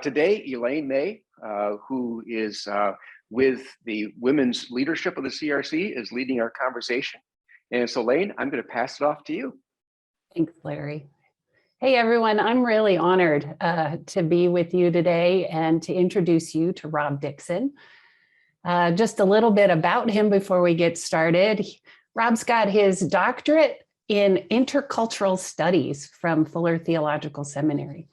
Today, Elaine May, who is with the Women's Leadership of the CRC, is leading our conversation. And so, Elaine, I'm going to pass it off to you. Thanks, Larry. Hey, everyone. I'm really honored to be with you today and to introduce you to Rob Dixon. Just a little bit about him before we get started. Rob's got his doctorate in intercultural studies from Fuller Theological Seminary.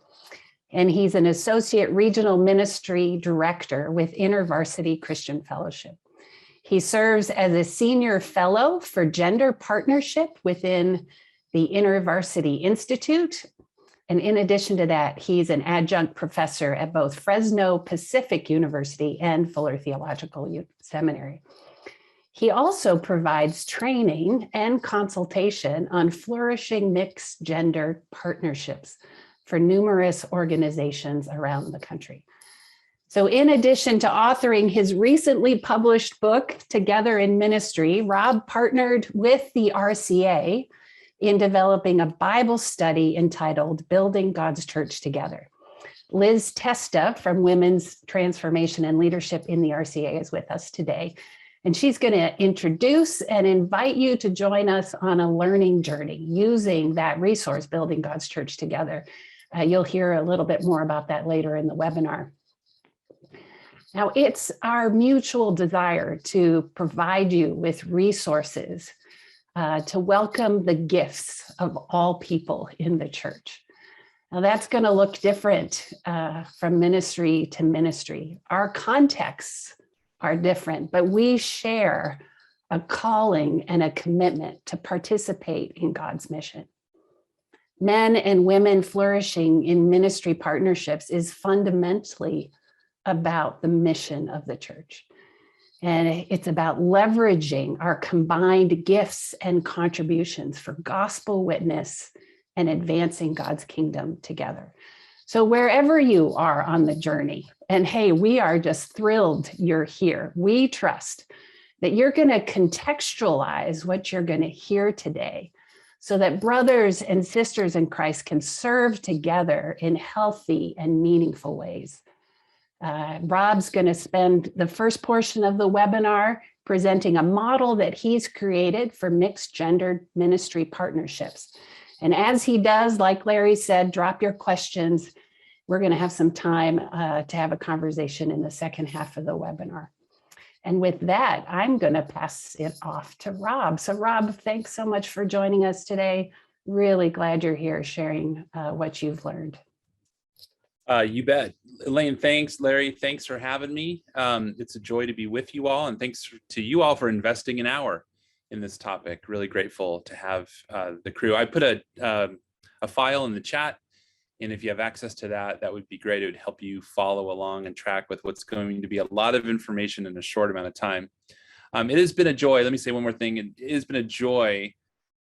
And he's an associate regional ministry director with InterVarsity Christian Fellowship. He serves as a senior fellow for gender partnership within the InterVarsity Institute. And in addition to that, he's an adjunct professor at both Fresno Pacific University and Fuller Theological Seminary. He also provides training and consultation on flourishing mixed gender partnerships for numerous organizations around the country. So in addition to authoring his recently published book, Together in Ministry, Rob partnered with the RCA in developing a Bible study entitled Building God's Church Together. Liz Testa from Women's Transformation and Leadership in the RCA is with us today. And she's going to introduce and invite you to join us on a learning journey using that resource, Building God's Church Together. You'll hear a little bit more about that later in the webinar. Now, it's our mutual desire to provide you with resources to welcome the gifts of all people in the church. Now, that's going to look different from ministry to ministry. Our contexts are different, but we share a calling and a commitment to participate in God's mission. Men and women flourishing in ministry partnerships is fundamentally about the mission of the church. And it's about leveraging our combined gifts and contributions for gospel witness and advancing God's kingdom together. So wherever you are on the journey, and hey, we are just thrilled you're here. We trust that you're going to contextualize what you're going to hear today so that brothers and sisters in Christ can serve together in healthy and meaningful ways. Rob's going to spend the first portion of the webinar presenting a model that he's created for mixed gender ministry partnerships. And as he does, like Larry said, drop your questions. We're going to have some time to have a conversation in the second half of the webinar. And with that, I'm going to pass it off to Rob. So Rob, thanks so much for joining us today. Really glad you're here sharing what you've learned. You bet. Elaine, thanks. Larry, thanks for having me. It's a joy to be with you all. And thanks to you all for investing an hour in this topic. Really grateful to have the crew. I put a file in the chat. And if you have access to that, that would be great. It would help you follow along and track with what's going to be a lot of information in a short amount of time. It has been a joy. Let me say one more thing. It has been a joy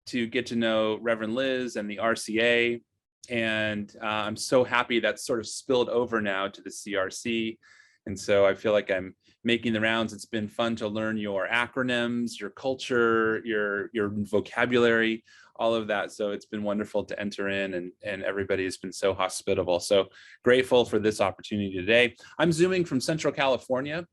to get to know Reverend Liz and the RCA. And I'm so happy that's sort of spilled over now to the CRC. And so I feel like I'm making the rounds. It's been fun to learn your acronyms, your culture, your vocabulary, all of that. So it's been wonderful to enter in, and everybody has been so hospitable. So grateful for this opportunity today. I'm Zooming from Central California.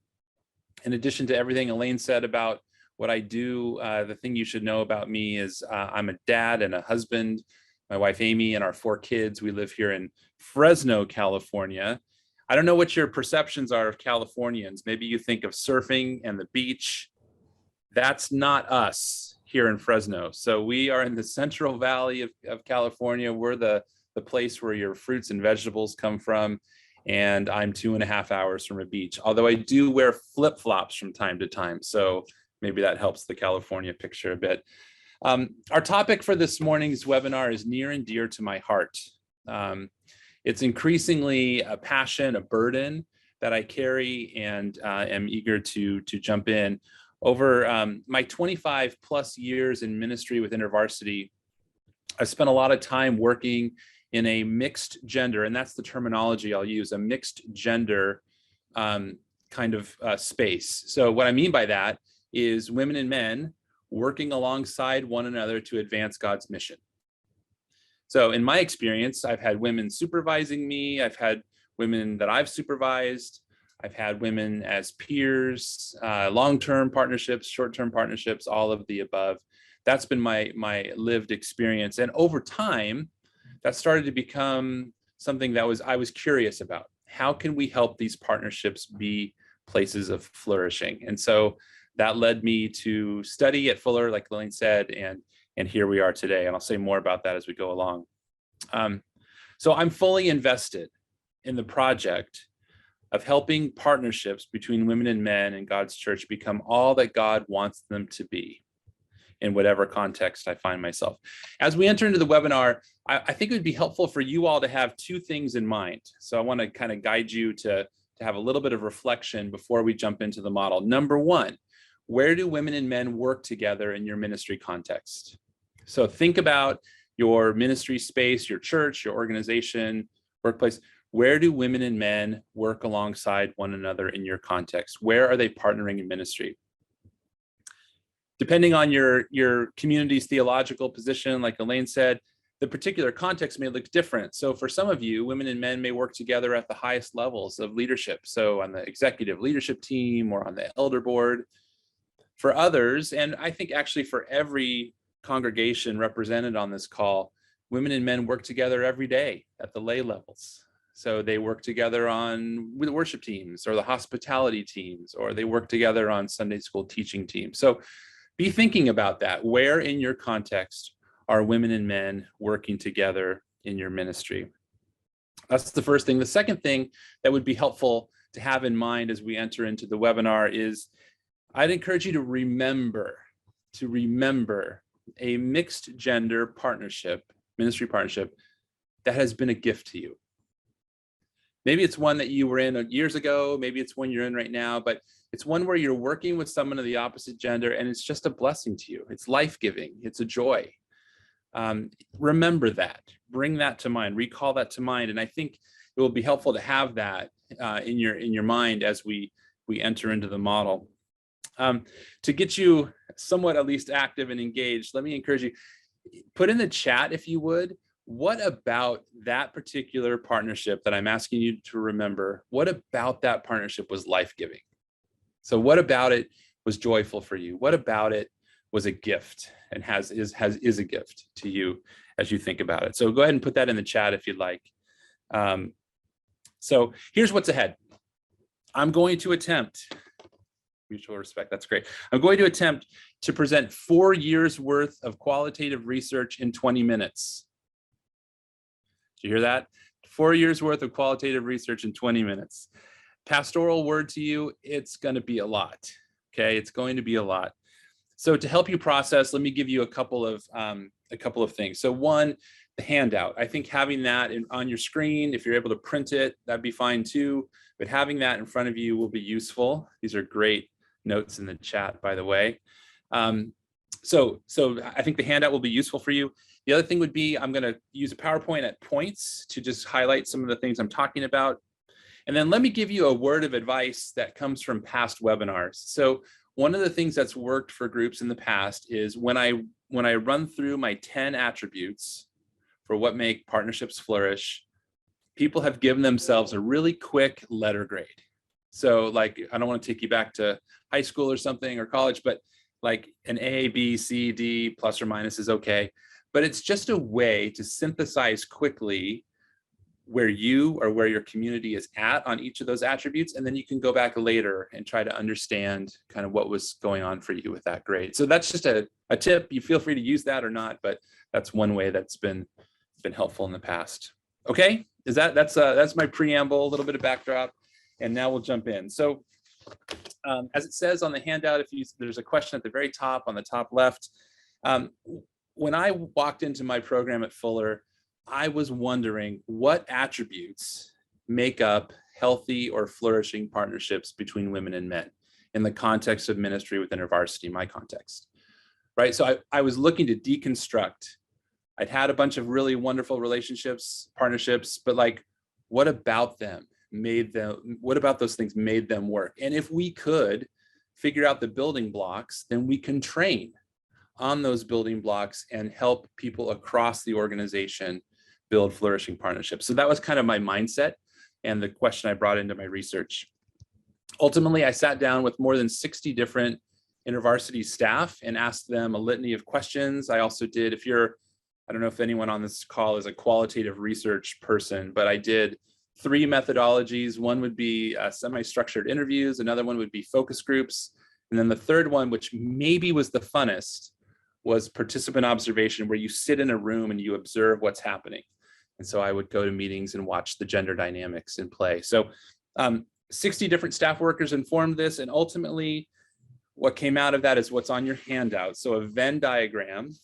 In addition to everything Elaine said about what I do, the thing you should know about me is I'm a dad and a husband. My wife, Amy, and our 4 kids. We live here in Fresno, California. I don't know what your perceptions are of Californians. Maybe you think of surfing and the beach. That's not us here in Fresno. So we are in the Central Valley of California. We're the place where your fruits and vegetables come from. And I'm 2.5 hours from a beach, although I do wear flip-flops from time to time. So maybe that helps the California picture a bit. Our topic for this morning's webinar is near and dear to my heart. It's increasingly a passion, a burden that I carry, and am eager to jump in. Over my 25 plus years in ministry with InterVarsity, I've spent a lot of time working in a mixed gender, and that's the terminology I'll use, a mixed gender kind of space. So what I mean by that is women and men working alongside one another to advance God's mission. So in my experience, I've had women supervising me, I've had women that I've supervised. I've had women as peers, long-term partnerships, short-term partnerships, all of the above. That's been my lived experience. And over time, that started to become something that I was curious about. How can we help these partnerships be places of flourishing? And so that led me to study at Fuller, like Lillian said, and here we are today. And I'll say more about that as we go along. So I'm fully invested in the project of helping partnerships between women and men in God's church become all that God wants them to be in whatever context I find myself. As we enter into the webinar, I think it would be helpful for you all to have two things in mind. So I want to kind of guide you to have a little bit of reflection before we jump into the model. Number one, where do women and men work together in your ministry context? So think about your ministry space, your church, your organization, workplace. Where do women and men work alongside one another in your context? Where are they partnering in ministry? Depending on your community's theological position, like Elaine said, the particular context may look different. So for some of you, women and men may work together at the highest levels of leadership. So on the executive leadership team or on the elder board. For others, and I think actually for every congregation represented on this call, women and men work together every day at the lay levels. So they work together on the worship teams or the hospitality teams, or they work together on Sunday school teaching teams. So be thinking about that. Where in your context are women and men working together in your ministry? That's the first thing. The second thing that would be helpful to have in mind as we enter into the webinar is I'd encourage you to remember a mixed gender partnership, ministry partnership, that has been a gift to you. Maybe it's one that you were in years ago, maybe it's one you're in right now, but it's one where you're working with someone of the opposite gender and it's just a blessing to you. It's life-giving, it's a joy. Remember that, bring that to mind, recall that to mind. And I think it will be helpful to have that in your mind as we enter into the model. To get you somewhat at least active and engaged, let me encourage you, put in the chat, if you would, what about that particular partnership that I'm asking you to remember, what about that partnership was life-giving? So what about it was joyful for you? What about it was a gift and is a gift to you as you think about it? So go ahead and put that in the chat if you'd like. So here's what's ahead. I'm going to attempt, mutual respect, that's great. I'm going to attempt to present 4 years worth of qualitative research in 20 minutes. Did you hear that? 4 years worth of qualitative research in 20 minutes. Pastoral word to you, it's going to be a lot. Okay, it's going to be a lot. So to help you process, let me give you a couple of things. So one, the handout. I think having that on your screen, if you're able to print it, that'd be fine too. But having that in front of you will be useful. These are great notes in the chat, by the way. So I think the handout will be useful for you. The other thing would be, I'm going to use a PowerPoint at points to just highlight some of the things I'm talking about. And then let me give you a word of advice that comes from past webinars. So one of the things that's worked for groups in the past is when I run through my 10 attributes for what make partnerships flourish, people have given themselves a really quick letter grade. So like, I don't want to take you back to high school or something or college, but like an A, B, C, D, plus or minus is okay. But it's just a way to synthesize quickly where you or where your community is at on each of those attributes. And then you can go back later and try to understand kind of what was going on for you with that grade. So that's just a tip. You feel free to use that or not, but that's one way that's been helpful in the past. Okay, that's my preamble, a little bit of backdrop, and now we'll jump in. So as it says on the handout, there's a question at the very top on the top left. When I walked into my program at Fuller, I was wondering what attributes make up healthy or flourishing partnerships between women and men in the context of ministry within InterVarsity, my context, right? So I was looking to deconstruct. I'd had a bunch of really wonderful relationships, partnerships, but like, what about them what about those things made them work? And if we could figure out the building blocks, then we can train on those building blocks and help people across the organization build flourishing partnerships. So that was kind of my mindset. and the question I brought into my research. Ultimately, I sat down with more than 60 different InterVarsity staff and asked them a litany of questions. I also did, I don't know if anyone on this call is a qualitative research person, but I did 3 methodologies. One would be semi-structured interviews, another one would be focus groups, and then the third one, which maybe was the funnest, was participant observation, where you sit in a room and you observe what's happening. And so I would go to meetings and watch the gender dynamics in play. So 60 different staff workers informed this, and ultimately what came out of that is what's on your handout. So a Venn diagram,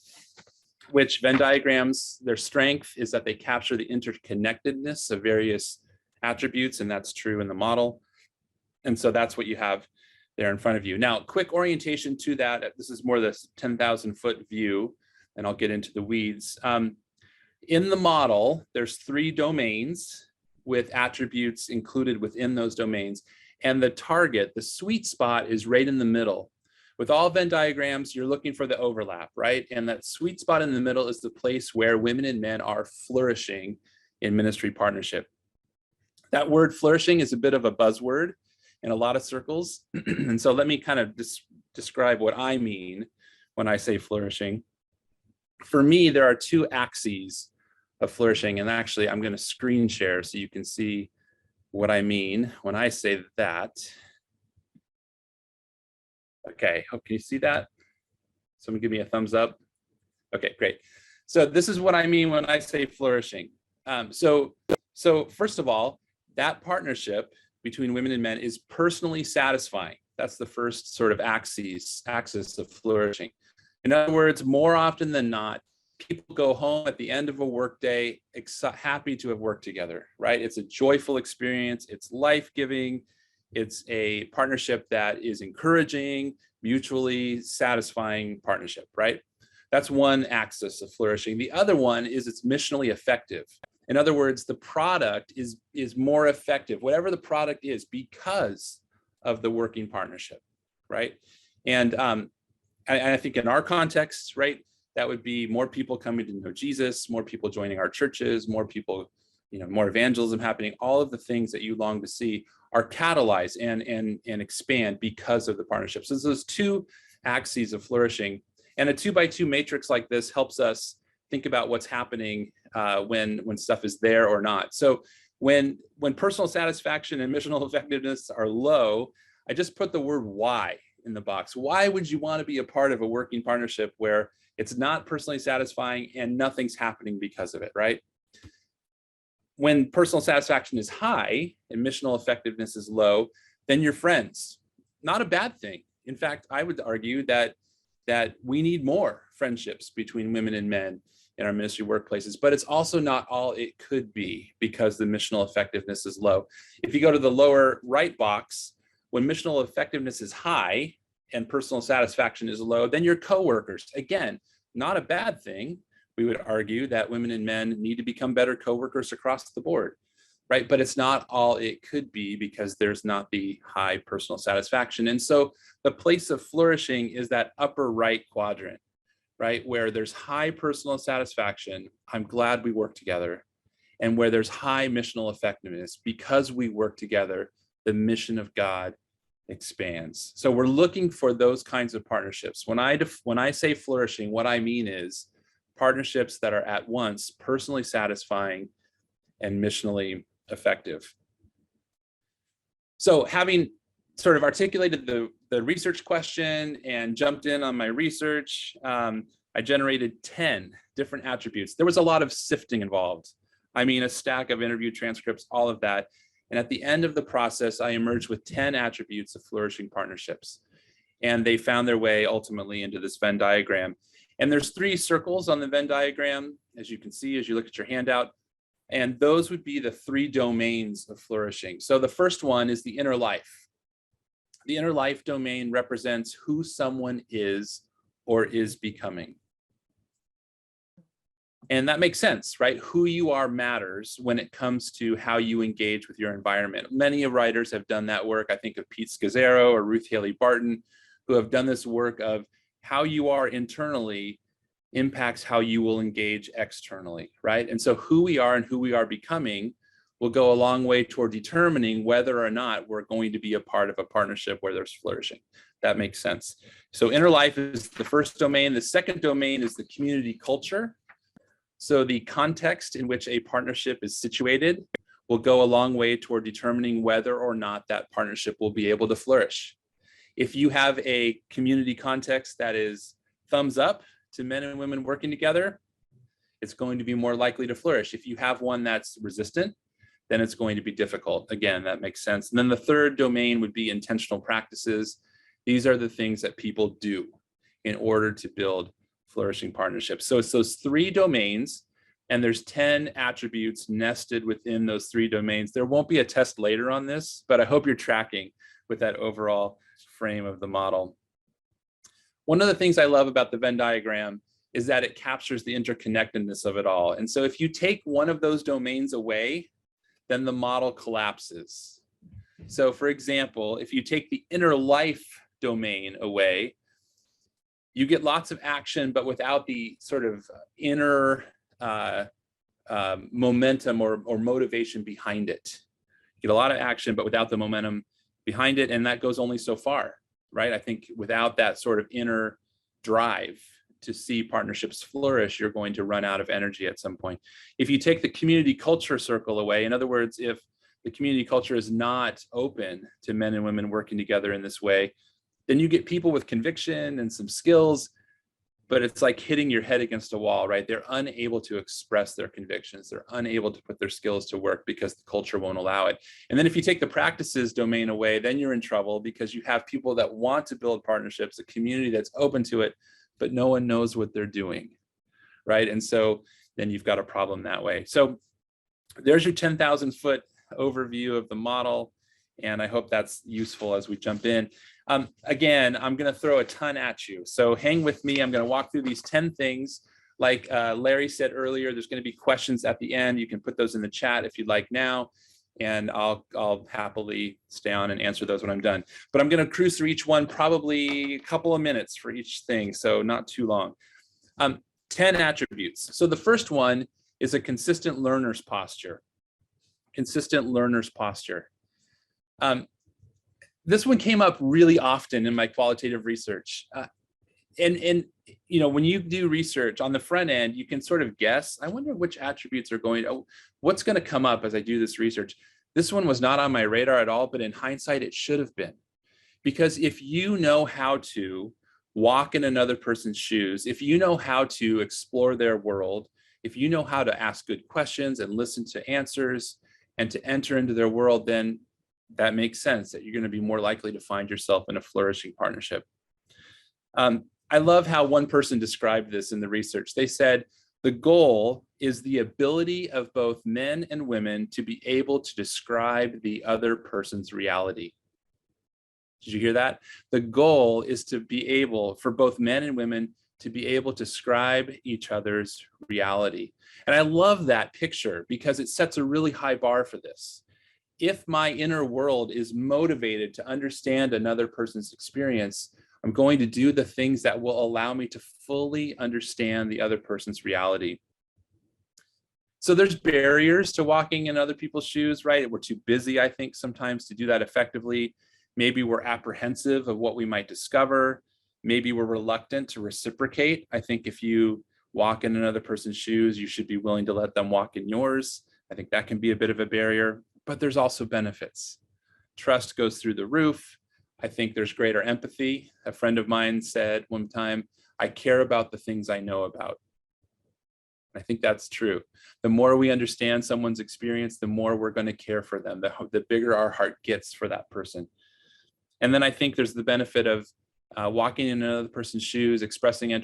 which Venn diagrams, their strength is that they capture the interconnectedness of various attributes, and that's true in the model. And so that's what you have there in front of you. Now, quick orientation to that. This is more the 10,000 foot view, and I'll get into the weeds. In the model, there's 3 domains with attributes included within those domains. And the target, the sweet spot, is right in the middle. With all Venn diagrams, you're looking for the overlap, right? And that sweet spot in the middle is the place where women and men are flourishing in ministry partnership. That word flourishing is a bit of a buzzword in a lot of circles. And so let me kind of describe what I mean when I say flourishing. For me, there are 2 axes of flourishing. And actually, I'm going to screen share so you can see what I mean when I say that. Okay, can you see that? Someone give me a thumbs up. Okay, great. So this is what I mean when I say flourishing. So first of all, that partnership between women and men is personally satisfying. That's the first sort of axis of flourishing. In other words, more often than not, people go home at the end of a workday happy to have worked together, right? It's a joyful experience. It's life-giving. It's a partnership that is encouraging, mutually satisfying partnership, right? That's one axis of flourishing. The other one is it's missionally effective. In other words, the product is more effective, whatever the product is, because of the working partnership, right? And I think in our context, right, that would be more people coming to know Jesus, more people joining our churches, more people, more evangelism happening. All of the things that you long to see are catalyzed and expand because of the partnership. So those 2 axes of flourishing, and a 2x2 matrix like this helps us think about what's happening when stuff is there or not. So when personal satisfaction and missional effectiveness are low, I just put the word why in the box. Why would you want to be a part of a working partnership where it's not personally satisfying and nothing's happening because of it, right? When personal satisfaction is high and missional effectiveness is low, then you're friends. Not a bad thing. In fact, I would argue that we need more friendships between women and men in our ministry workplaces, but it's also not all it could be because the missional effectiveness is low. If you go to the lower right box, when missional effectiveness is high and personal satisfaction is low, then your coworkers, again, not a bad thing. We would argue that women and men need to become better coworkers across the board, right? But it's not all it could be because there's not the high personal satisfaction. And so the place of flourishing is that upper right quadrant, right? Where there's high personal satisfaction. I'm glad we work together. And where there's high missional effectiveness, because we work together, the mission of God expands. So we're looking for those kinds of partnerships. When I say flourishing, what I mean is partnerships that are at once personally satisfying and missionally effective. So having sort of articulated the research question and jumped in on my research, I generated 10 different attributes. There was a lot of sifting involved. I mean, a stack of interview transcripts, all of that. And at the end of the process, I emerged with 10 attributes of flourishing partnerships. And they found their way ultimately into this Venn diagram. And there's 3 circles on the Venn diagram, as you can see, as you look at your handout. And those would be the 3 domains of flourishing. So the first one is the inner life. The inner life domain represents who someone is or is becoming. And that makes sense, right? Who you are matters when it comes to how you engage with your environment. Many writers have done that work. I think of Pete Scazzaro or Ruth Haley Barton, who have done this work of how you are internally impacts how you will engage externally, right? And so who we are and who we are becoming will go a long way toward determining whether or not we're going to be a part of a partnership where there's flourishing. That makes sense. So inner life is the first domain. The second domain is the community culture. So the context in which a partnership is situated will go a long way toward determining whether or not that partnership will be able to flourish. If you have a community context that is thumbs up to men and women working together, it's going to be more likely to flourish. If you have one that's resistant, then it's going to be difficult. Again, that makes sense. And then the third domain would be intentional practices. These are the things that people do in order to build flourishing partnerships. So it's those three domains, and there's 10 attributes nested within those three domains. There won't be a test later on this, but I hope you're tracking with that overall frame of the model. One of the things I love about the Venn diagram is that it captures the interconnectedness of it all. And so if you take one of those domains away, then the model collapses. So for example, if you take the inner life domain away, you get lots of action, but without the sort of inner momentum or motivation behind it. You get a lot of action, but without the momentum behind it, and that goes only so far, right? I think without that sort of inner drive to see partnerships flourish, you're going to run out of energy at some point. If you take the community culture circle away, in other words, if the community culture is not open to men and women working together in this way, then you get people with conviction and some skills, but it's like hitting your head against a wall, right? They're unable to express their convictions. They're unable to put their skills to work because the culture won't allow it. And then if you take the practices domain away, then you're in trouble because you have people that want to build partnerships, a community that's open to it, but no one knows what they're doing, right? And so then you've got a problem that way. So there's your 10,000 foot overview of the model. And I hope that's useful as we jump in. Again, I'm going to throw a ton at you. So hang with me. I'm going to walk through these 10 things. Like Larry said earlier, there's going to be questions at the end. You can put those in the chat if you'd like now, and I'll happily stay on and answer those when I'm done. But I'm going to cruise through each one, probably a couple of minutes for each thing, so not too long. 10 attributes. So the first one is a consistent learner's posture. Consistent learner's posture. This one came up really often in my qualitative research. And you know, when you do research on the front end, you can sort of guess, I wonder which attributes are what's going to come up as I do this research. This one was not on my radar at all, but in hindsight, it should have been. Because if you know how to walk in another person's shoes, if you know how to explore their world, if you know how to ask good questions and listen to answers and to enter into their world, then that makes sense that you're going to be more likely to find yourself in a flourishing partnership. I love how one person described this in the research. They said, the goal is the ability of both men and women to be able to describe the other person's reality. Did you hear that? The goal is to be able, for both men and women, to be able to describe each other's reality. And I love that picture because it sets a really high bar for this. If my inner world is motivated to understand another person's experience, I'm going to do the things that will allow me to fully understand the other person's reality. So there's barriers to walking in other people's shoes, right? We're too busy, I think, sometimes to do that effectively. Maybe we're apprehensive of what we might discover. Maybe we're reluctant to reciprocate. I think if you walk in another person's shoes, you should be willing to let them walk in yours. I think that can be a bit of a barrier. But there's also benefits. Trust goes through the roof. I think there's greater empathy. A friend of mine said one time, I care about the things I know about. I think that's true. The more we understand someone's experience, the more we're going to care for them, the bigger our heart gets for that person. And then I think there's the benefit of walking in another person's shoes, expressing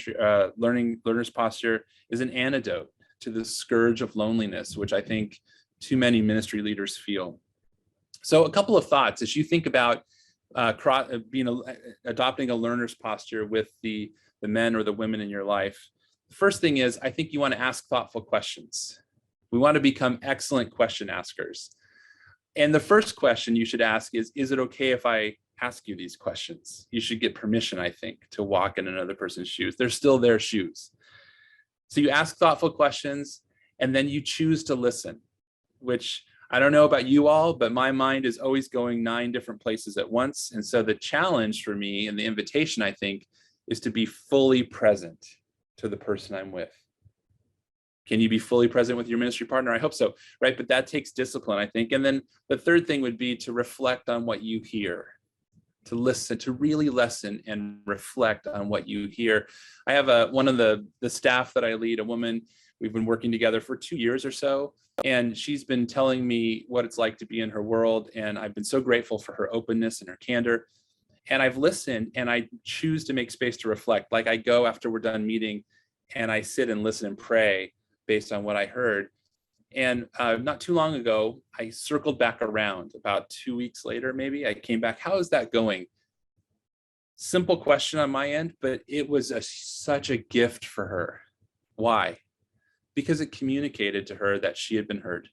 learner's posture is an antidote to the scourge of loneliness, which I think too many ministry leaders feel. So a couple of thoughts as you think about adopting a learner's posture with the men or the women in your life. The first thing is, I think you want to ask thoughtful questions. We want to become excellent question askers. And the first question you should ask is it okay if I ask you these questions? You should get permission, I think, to walk in another person's shoes. They're still their shoes. So you ask thoughtful questions, and then you choose to listen, which I don't know about you all, but my mind is always going 9 different places at once. And so the challenge for me and the invitation, I think, is to be fully present to the person I'm with. Can you be fully present with your ministry partner? I hope so, right? But that takes discipline, I think. And then the third thing would be to reflect on what you hear, to listen, to really listen and reflect on what you hear. I have one of the staff that I lead, a woman. We've been working together for 2 years or so, and she's been telling me what it's like to be in her world. And I've been so grateful for her openness and her candor. And I've listened, and I choose to make space to reflect. Like I go after we're done meeting and I sit and listen and pray based on what I heard. And not too long ago, I circled back around about 2 weeks later, maybe I came back. How is that going? Simple question on my end, but it was such a gift for her. Why? Because it communicated to her that she had been heard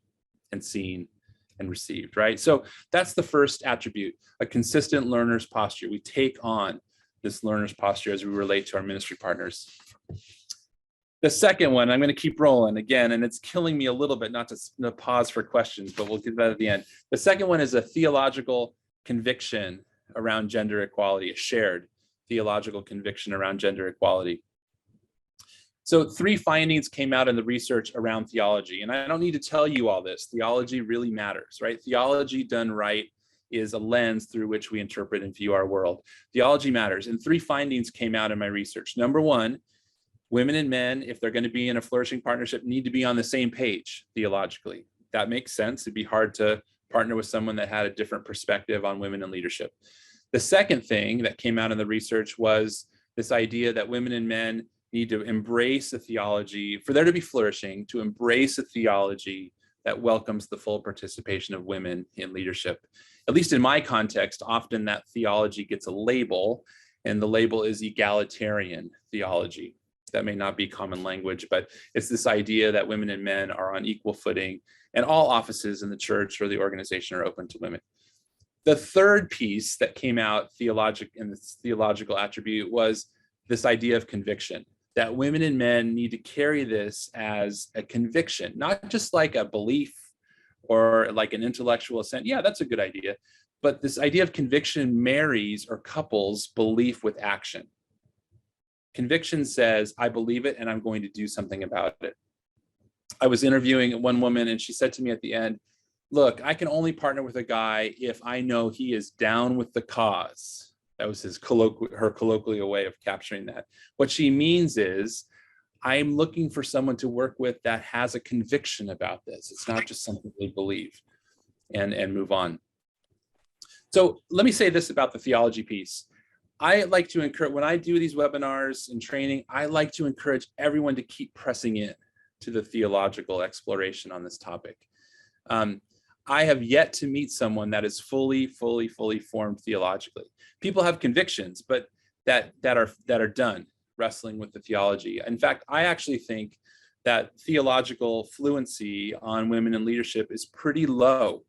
and seen and received, right? So that's the first attribute, a consistent learner's posture. We take on this learner's posture as we relate to our ministry partners. The second one, I'm going to keep rolling again, and it's killing me a little bit not to pause for questions, but we'll get that at the end. The second one is a theological conviction around gender equality, a shared theological conviction around gender equality. So 3 findings came out in the research around theology, and I don't need to tell you all this. Theology really matters, right? Theology done right is a lens through which we interpret and view our world. Theology matters, and 3 findings came out in my research. Number 1, women and men, if they're going to be in a flourishing partnership, need to be on the same page theologically. That makes sense. It'd be hard to partner with someone that had a different perspective on women in leadership. The second thing that came out in the research was this idea that women and men need to embrace a theology, for there to be flourishing, to embrace a theology that welcomes the full participation of women in leadership. At least in my context, often that theology gets a label, and the label is egalitarian theology. That may not be common language, but it's this idea that women and men are on equal footing, and all offices in the church or the organization are open to women. The third piece that came out in this theological attribute was this idea of conviction, that women and men need to carry this as a conviction, not just like a belief or like an intellectual assent. Yeah, that's a good idea. But this idea of conviction marries or couples belief with action. Conviction says, I believe it and I'm going to do something about it. I was interviewing one woman and she said to me at the end, look, I can only partner with a guy if I know he is down with the cause. That was her colloquial way of capturing that. What she means is, I'm looking for someone to work with that has a conviction about this. It's not just something they believe, and move on. So let me say this about the theology piece. I like to encourage, when I do these webinars and training, I like to encourage everyone to keep pressing in to the theological exploration on this topic. I have yet to meet someone that is fully formed theologically. People have convictions, but that are done wrestling with the theology. In fact, I actually think that theological fluency on women in leadership is pretty low.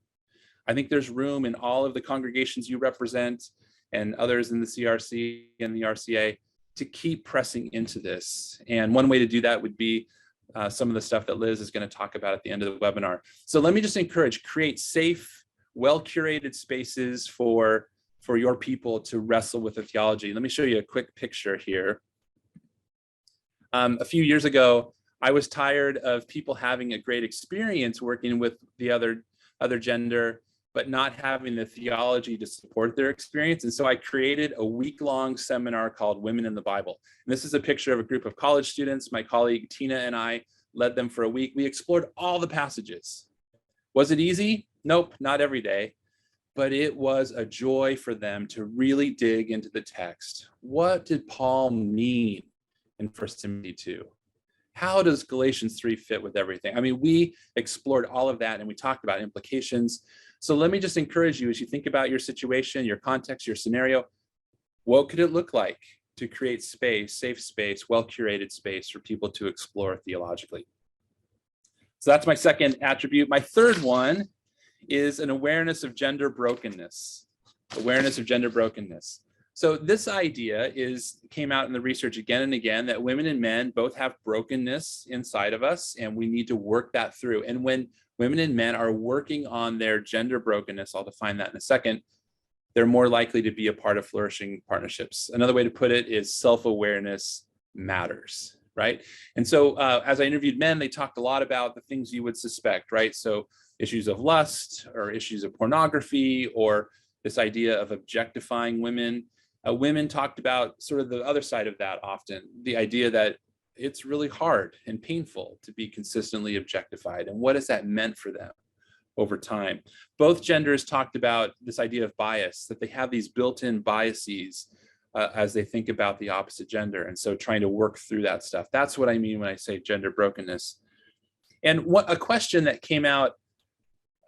I think there's room in all of the congregations you represent and others in the CRC and the RCA to keep pressing into this. And one way to do that would be some of the stuff that Liz is going to talk about at the end of the webinar. So let me just encourage, create safe, well-curated spaces for your people to wrestle with the theology. Let me show you a quick picture here. A few years ago, I was tired of people having a great experience working with the other gender, but not having the theology to support their experience. And so I created a week-long seminar called Women in the Bible. And this is a picture of a group of college students. My colleague Tina and I led them for a week. We explored all the passages. Was it easy? Nope, not every day. But it was a joy for them to really dig into the text. What did Paul mean in 1 Timothy 2? How does Galatians 3 fit with everything? I mean, we explored all of that and we talked about implications. So let me just encourage you, as you think about your situation, your context, your scenario, what could it look like to create space, safe space, well-curated space for people to explore theologically? So that's my second attribute. My third one is an awareness of gender brokenness. Awareness of gender brokenness. So this idea came out in the research again and again that women and men both have brokenness inside of us, and we need to work that through. And when women and men are working on their gender brokenness, I'll define that in a second, they're more likely to be a part of flourishing partnerships. Another way to put it is self-awareness matters, right? And so as I interviewed men, they talked a lot about the things you would suspect, right? So issues of lust or issues of pornography or this idea of objectifying women. Women talked about sort of the other side of that often, the idea that it's really hard and painful to be consistently objectified. And what has that meant for them over time? Both genders talked about this idea of bias, that they have these built-in biases as they think about the opposite gender. And so trying to work through that stuff. That's what I mean when I say gender brokenness. And a question that came out,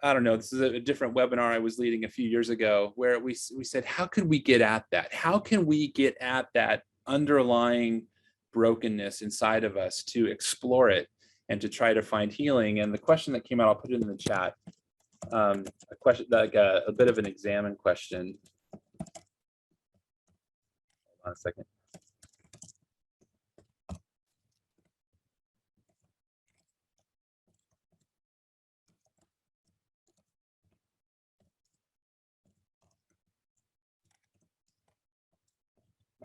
I don't know, this is a different webinar I was leading a few years ago, where we said, how could we get at that? How can we get at that underlying brokenness inside of us to explore it and to try to find healing? And the question that came out, I'll put it in the chat, a question, like a bit of an examine question. Hold on a second.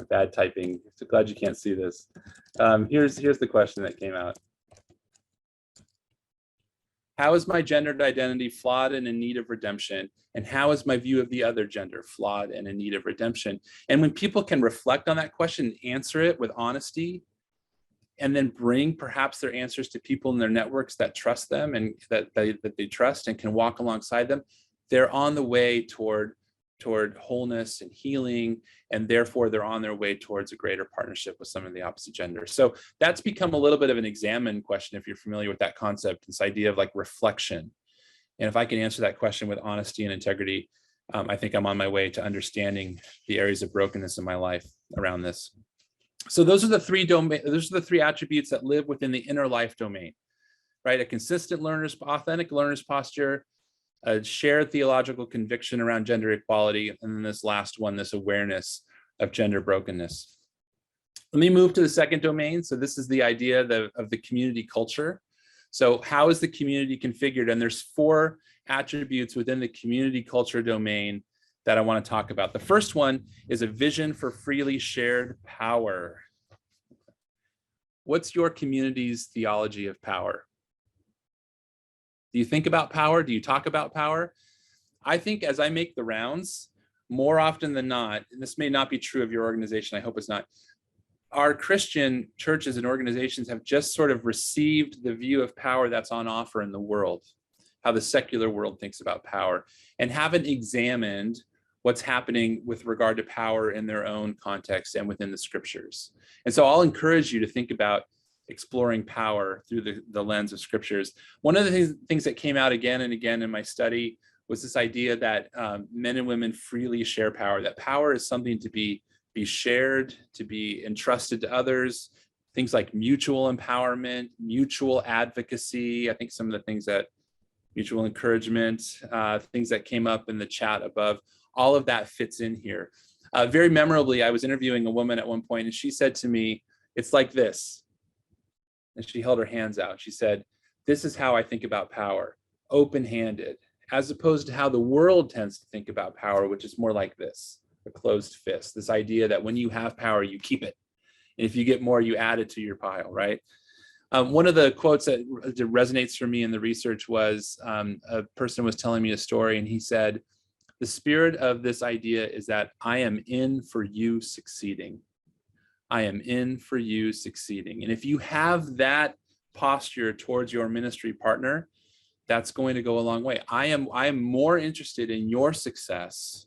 Bad typing. So glad you can't see this. Here's the question that came out. How is my gendered identity flawed and in need of redemption? And how is my view of the other gender flawed and in need of redemption? And when people can reflect on that question and answer it with honesty, and then bring perhaps their answers to people in their networks that trust them and that they trust and can walk alongside them, they're on the way toward wholeness and healing, and therefore they're on their way towards a greater partnership with someone of the opposite gender. So that's become a little bit of an examine question, if you're familiar with that concept, this idea of like reflection. And if I can answer that question with honesty and integrity, I think I'm on my way to understanding the areas of brokenness in my life around this. So those are the three attributes that live within the inner life domain, right? A consistent authentic learner's posture, a shared theological conviction around gender equality, and then this last one, this awareness of gender brokenness. Let me move to the second domain. So this is the idea of the community culture. So how is the community configured? And there's 4 attributes within the community culture domain that I want to talk about. The first one is a vision for freely shared power. What's your community's theology of power? Do you think about power? Do you talk about power? I think as I make the rounds, more often than not, and this may not be true of your organization, I hope it's not, our Christian churches and organizations have just sort of received the view of power that's on offer in the world, how the secular world thinks about power, and haven't examined what's happening with regard to power in their own context and within the scriptures. And so I'll encourage you to think about exploring power through the lens of scriptures. One of the things that came out again and again in my study was this idea that men and women freely share power, that power is something to be shared, to be entrusted to others, things like mutual empowerment, mutual advocacy. I think some of the things that mutual encouragement, things that came up in the chat above, all of that fits in here. Very memorably, I was interviewing a woman at one point and she said to me, it's like this. And she held her hands out. She said, this is how I think about power, open-handed, as opposed to how the world tends to think about power, which is more like this, a closed fist, this idea that when you have power, you keep it. And if you get more, you add it to your pile, right? One of the quotes that resonates for me in the research was a person was telling me a story and he said, the spirit of this idea is that I am in for you succeeding. I am in for you succeeding. And if you have that posture towards your ministry partner, that's going to go a long way. I am more interested in your success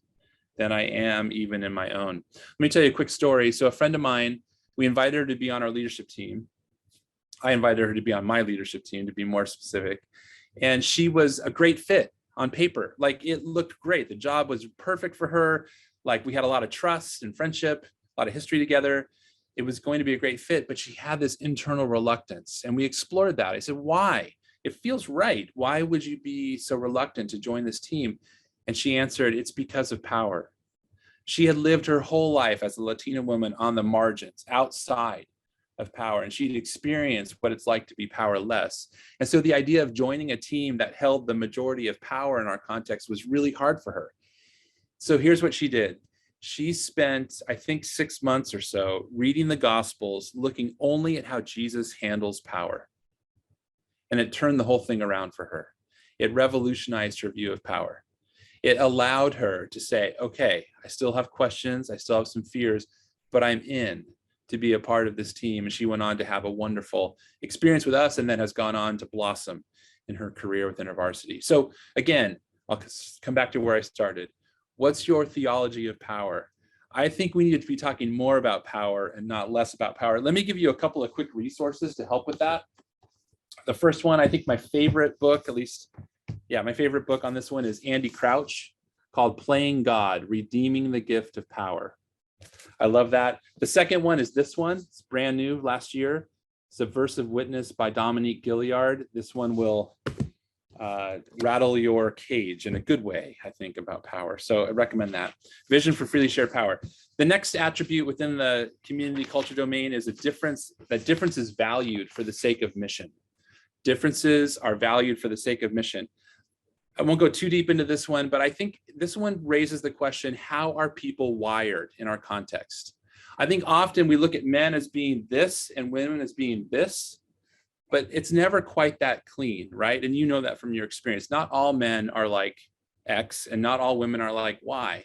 than I am even in my own. Let me tell you a quick story. So a friend of mine, we invited her to be on our leadership team. I invited her to be on my leadership team, to be more specific. And she was a great fit on paper. Like, it looked great. The job was perfect for her. Like, we had a lot of trust and friendship, a lot of history together. It was going to be a great fit, but she had this internal reluctance. And we explored that. I said, why? It feels right. Why would you be so reluctant to join this team? And she answered, it's because of power. She had lived her whole life as a Latina woman on the margins, outside of power, and she'd experienced what it's like to be powerless. And so the idea of joining a team that held the majority of power in our context was really hard for her. So here's what she did. She spent, I think, 6 months or so reading the Gospels, looking only at how Jesus handles power. And it turned the whole thing around for her. It revolutionized her view of power. It allowed her to say, okay, I still have questions, I still have some fears, but I'm in to be a part of this team. And she went on to have a wonderful experience with us, and then has gone on to blossom in her career within her varsity. So again, I'll come back to where I started. What's your theology of power? I think we need to be talking more about power and not less about power. Let me give you a couple of quick resources to help with that. The first one, I think my favorite book, at least, my favorite book on this one is Andy Crouch, called Playing God, Redeeming the Gift of Power. I love that. The second one is this one. It's brand new last year. Subversive Witness by Dominique Gilliard. This one will rattle your cage in a good way, I think, about power. So I recommend that. Vision for Freely Shared Power. The next attribute within the community culture domain is a difference. That difference is valued for the sake of mission. Differences are valued for the sake of mission. I won't go too deep into this one, but I think this one raises the question, how are people wired in our context? I think often we look at men as being this and women as being this, but it's never quite that clean, right? And you know that from your experience. Not all men are like X and not all women are like Y.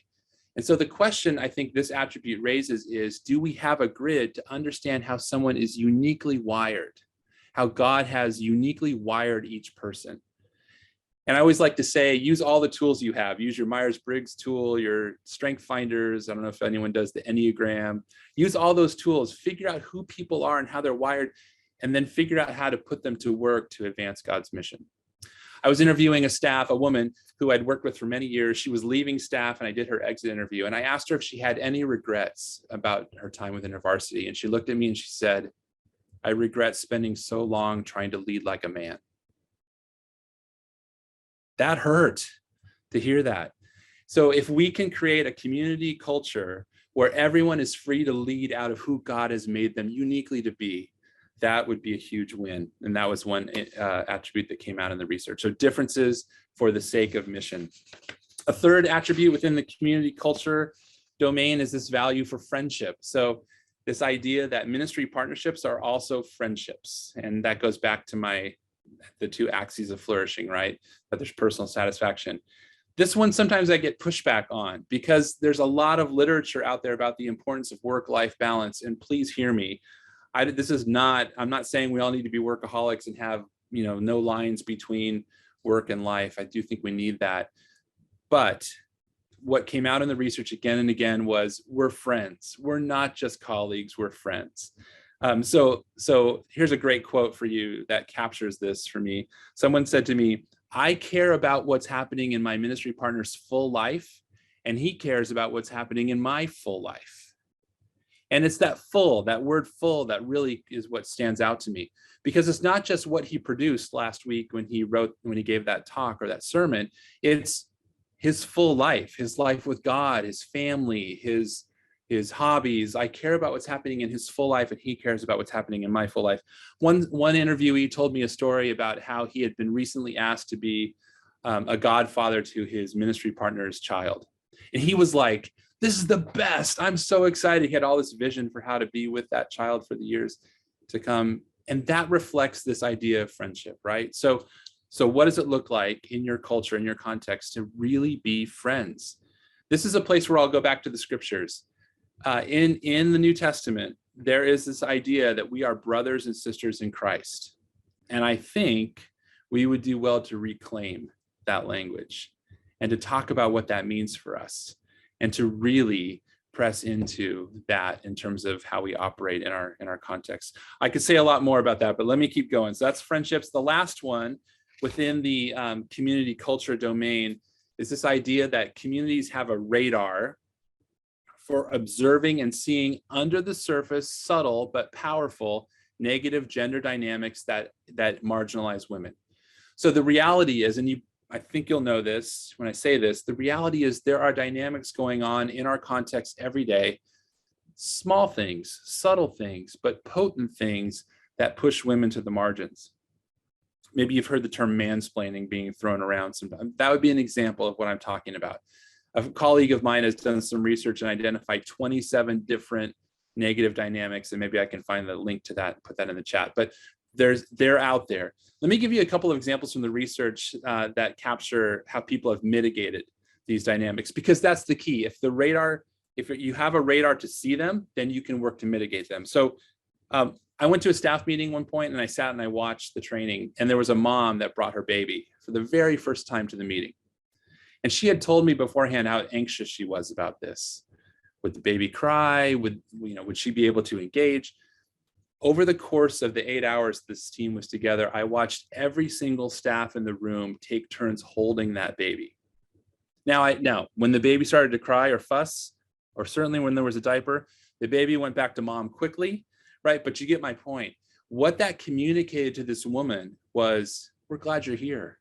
And so the question I think this attribute raises is, do we have a grid to understand how someone is uniquely wired, how God has uniquely wired each person? And I always like to say, use all the tools you have. Use your Myers-Briggs tool, your strength finders. I don't know if anyone does the Enneagram. Use all those tools, figure out who people are and how they're wired, and then figure out how to put them to work to advance God's mission. I was interviewing a woman who I'd worked with for many years. She was leaving staff, and I did her exit interview. And I asked her if she had any regrets about her time within her varsity. And she looked at me and she said, I regret spending so long trying to lead like a man. That hurt to hear that. So if we can create a community culture where everyone is free to lead out of who God has made them uniquely to be, that would be a huge win. And that was one attribute that came out in the research. So differences for the sake of mission. A third attribute within the community culture domain is this value for friendship. So this idea that ministry partnerships are also friendships. And that goes back to the two axes of flourishing, right? That there's personal satisfaction. This one, sometimes I get pushback on because there's a lot of literature out there about the importance of work-life balance. And please hear me. I'm not saying we all need to be workaholics and have, no lines between work and life. I do think we need that. But what came out in the research again and again was we're friends. We're not just colleagues, we're friends. So here's a great quote for you that captures this for me. Someone said to me, I care about what's happening in my ministry partner's full life, and he cares about what's happening in my full life. And it's that word full, that really is what stands out to me, because it's not just what he produced last week when he gave that talk or that sermon. It's his full life, his life with God, his family, his hobbies. I care about what's happening in his full life, and he cares about what's happening in my full life. One interviewee told me a story about how he had been recently asked to be a godfather to his ministry partner's child. And he was like, this is the best. I'm so excited. He had all this vision for how to be with that child for the years to come. And that reflects this idea of friendship, right? So what does it look like in your culture, in your context, to really be friends? This is a place where I'll go back to the scriptures. In the New Testament, there is this idea that we are brothers and sisters in Christ. And I think we would do well to reclaim that language and to talk about what that means for us and to really press into that in terms of how we operate in our context. I could say a lot more about that, but let me keep going. So that's friendships. The last one within the community culture domain is this idea that communities have a radar for observing and seeing under the surface subtle but powerful negative gender dynamics that marginalize women. So the reality is, and I think you'll know this when I say this, the reality is there are dynamics going on in our context every day small things, subtle things, but potent things that push women to the margins. Maybe you've heard the term mansplaining being thrown around sometimes. That would be an example of what I'm talking about. A colleague of mine has done some research and identified 27 different negative dynamics, and maybe I can find the link to that and put that in the chat, but they're out there. Let me give you a couple of examples from the research that capture how people have mitigated these dynamics, because that's the key. If you have a radar to see them, then you can work to mitigate them. So I went to a staff meeting one point and I sat and I watched the training, and there was a mom that brought her baby for the very first time to the meeting. And she had told me beforehand how anxious she was about this. Would the baby cry? Would she be able to engage? Over the course of the 8 hours this team was together, I watched every single staff in the room take turns holding that baby. Now, when the baby started to cry or fuss, or certainly when there was a diaper, the baby went back to mom quickly, right? But you get my point. What that communicated to this woman was, we're glad you're here.